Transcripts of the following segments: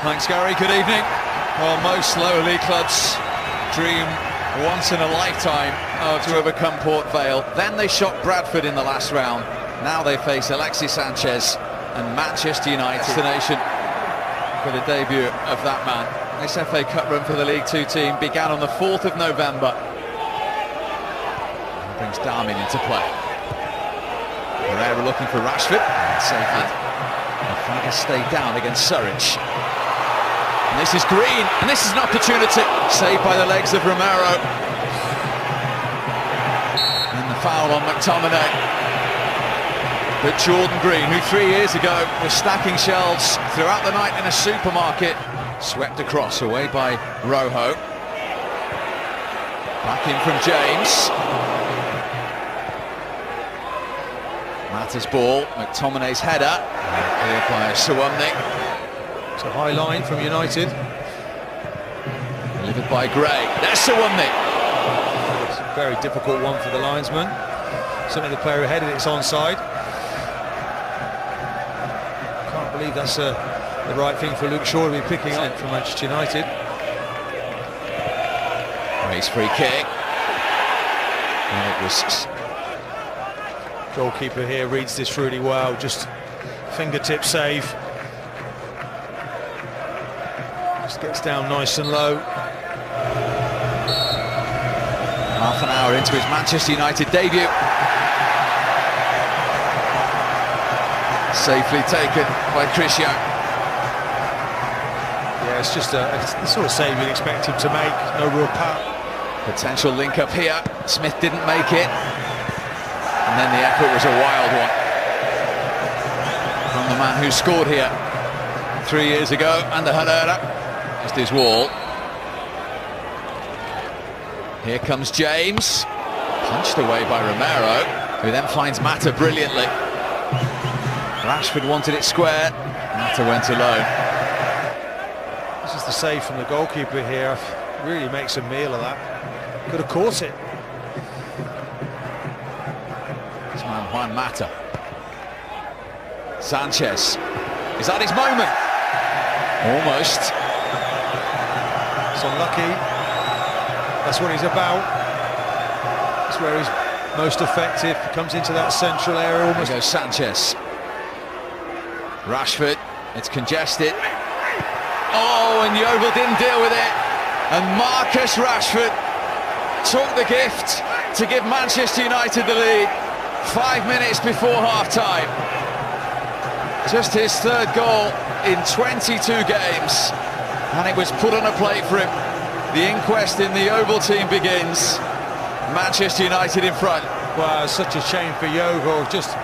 Thanks, Gary. Good evening. Well, most lower league clubs dream once in a lifetime to overcome Port Vale. Then they shocked Bradford in the last round. Now they face Alexis Sanchez and Manchester United. Destination for the debut of that man. This FA Cup run for the League Two team began on the 4th of November. And brings Darmin into play. Herrera looking for Rashford. Safely. Fraga stayed down against Surridge. And this is Green, and this is an opportunity. Saved by the legs of Romero. And the foul on McTominay. But Jordan Green, who 3 years ago was stacking shelves throughout the night in a supermarket, swept across, away by Rojo. Back in from James. Mata's ball, McTominay's header. Cleared by Suwamni. It's a high line from United. Delivered by Gray. There's Suwamni. It's a very difficult one for the linesman. Certainly the player who headed it's onside. Can't believe that's the right thing for Luke Shaw to be picking up from Manchester United. Gray's free kick. And it was... Goalkeeper here reads this really well, just fingertip save. Just gets down nice and low. Half an hour into his Manchester United debut. Safely taken by Cristiano. Yeah, it's just the sort of save you'd expect him to make. No real power. Potential link up here. Smith didn't make it. And then the effort was a wild one from the man who scored here 3 years ago, under Herrera. Just his wall. Here comes James, punched away by Romero, who then finds Mata brilliantly. Rashford wanted it square, Mata went alone. This is the save from the goalkeeper here. Really makes a meal of that. Could have caught it. Juan Mata. Sanchez. Is that his moment? Almost. It's unlucky. That's what he's about. That's where he's most effective. Comes into that central area almost. There goes Sanchez. Rashford. It's congested. Oh, and Yeovil didn't deal with it. And Marcus Rashford took the gift to give Manchester United the lead. 5 minutes before half-time. Just his third goal in 22 games. And it was put on a plate for him. The inquest in the Yeovil team begins. Manchester United in front. Wow, it's such a shame for Yeovil. Just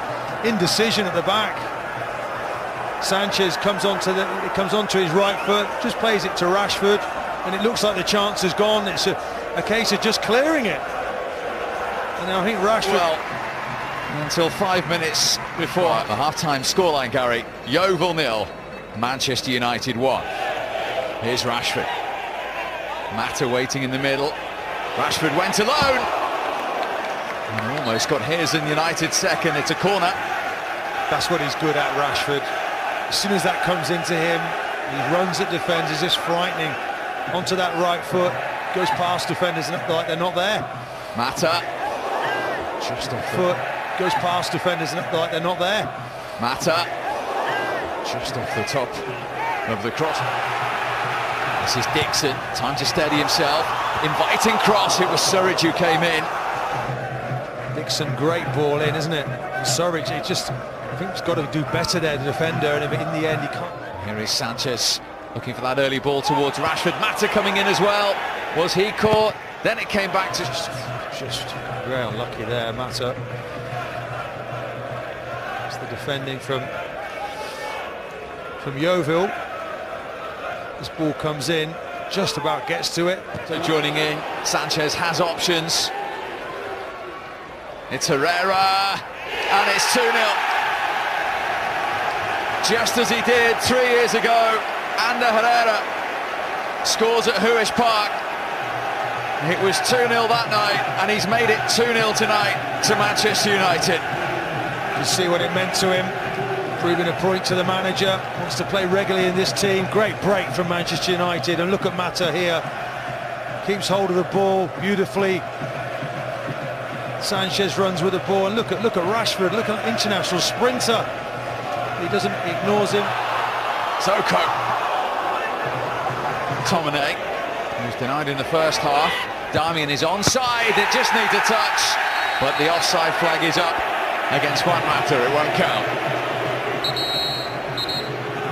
indecision at the back. Sanchez comes onto his right foot, just plays it to Rashford, and it looks like the chance is gone. It's a case of just clearing it. And I think Rashford... Well, until 5 minutes before the half-time scoreline, Gary. Yeovil 0, Manchester United 1. Here's Rashford. Mata waiting in the middle. Rashford went alone. And almost got his in United second. It's a corner. That's what he's good at, Rashford. As soon as that comes into him, he runs at defenders, just frightening. Onto that right foot, goes past defenders like they're not there. Mata. Just off foot. Goes past defenders like they're not there. Mata, just off the top of the cross. This is Dixon, time to steady himself. Inviting cross, it was Surridge who came in. Dixon, great ball in, isn't it? Surridge, I think he's got to do better there, the defender, and in the end he can't. Here is Sanchez, looking for that early ball towards Rashford. Mata coming in as well. Was he caught? Then it came back to... Just very unlucky there, Mata. Defending from Yeovil. This ball comes in, just about gets to it. So joining in, Sanchez has options. It's Herrera, and it's 2-0. Just as he did 3 years ago, Ander Herrera scores at Huish Park. It was 2-0 that night, and he's made it 2-0 tonight to Manchester United. You see what it meant to him. proving a point to the manager, wants to play regularly in this team. Great break from Manchester United, and look at Mata here, keeps hold of the ball beautifully. Sanchez runs with the ball, and look at Rashford, look at international sprinter. He ignores him. Soko. Tomine, who was denied in the first half. Darmian is onside, it just needs a touch, but the offside flag is up against Juan Mata, it won't count.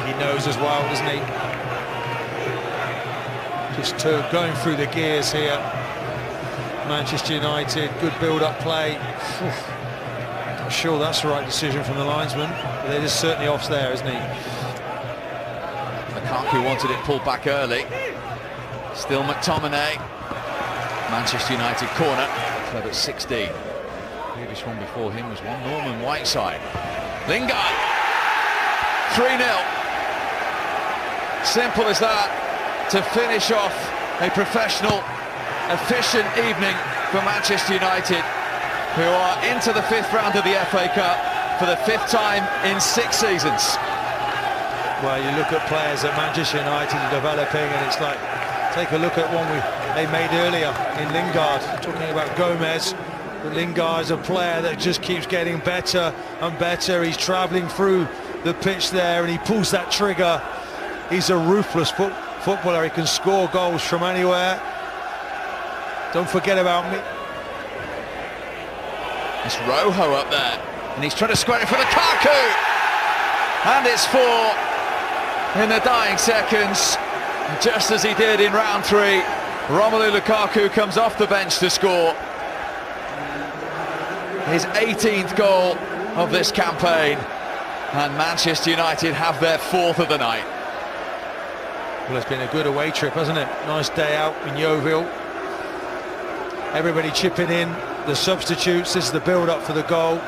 He knows as well, doesn't he? Just going through the gears here. Manchester United, good build-up play. Not sure that's the right decision from the linesman, but it is certainly off there, isn't he? Lukaku wanted it pulled back early. Still McTominay. Manchester United corner, club at 16. The previous one before him was one Norman Whiteside. Lingard, 3-0. Simple as that to finish off a professional, efficient evening for Manchester United, who are into the 5th round of the FA Cup for the 5th time in 6 seasons. Well, you look at players that Manchester United are developing, and it's like, take a look at one they made earlier in Lingard, talking about Gomez. But Lingard is a player that just keeps getting better and better. He's travelling through the pitch there, and he pulls that trigger. He's a ruthless footballer. He can score goals from anywhere. Don't forget about me. It's Rojo up there, and he's trying to square it for Lukaku, and it's 4 in the dying seconds, just as he did in round 3. Romelu Lukaku comes off the bench to score his 18th goal of this campaign, and Manchester United have their 4th of the night. Well, it's been a good away trip, hasn't it? Nice day out in Yeovil. Everybody chipping in, the substitutes. This is the build-up for the goal.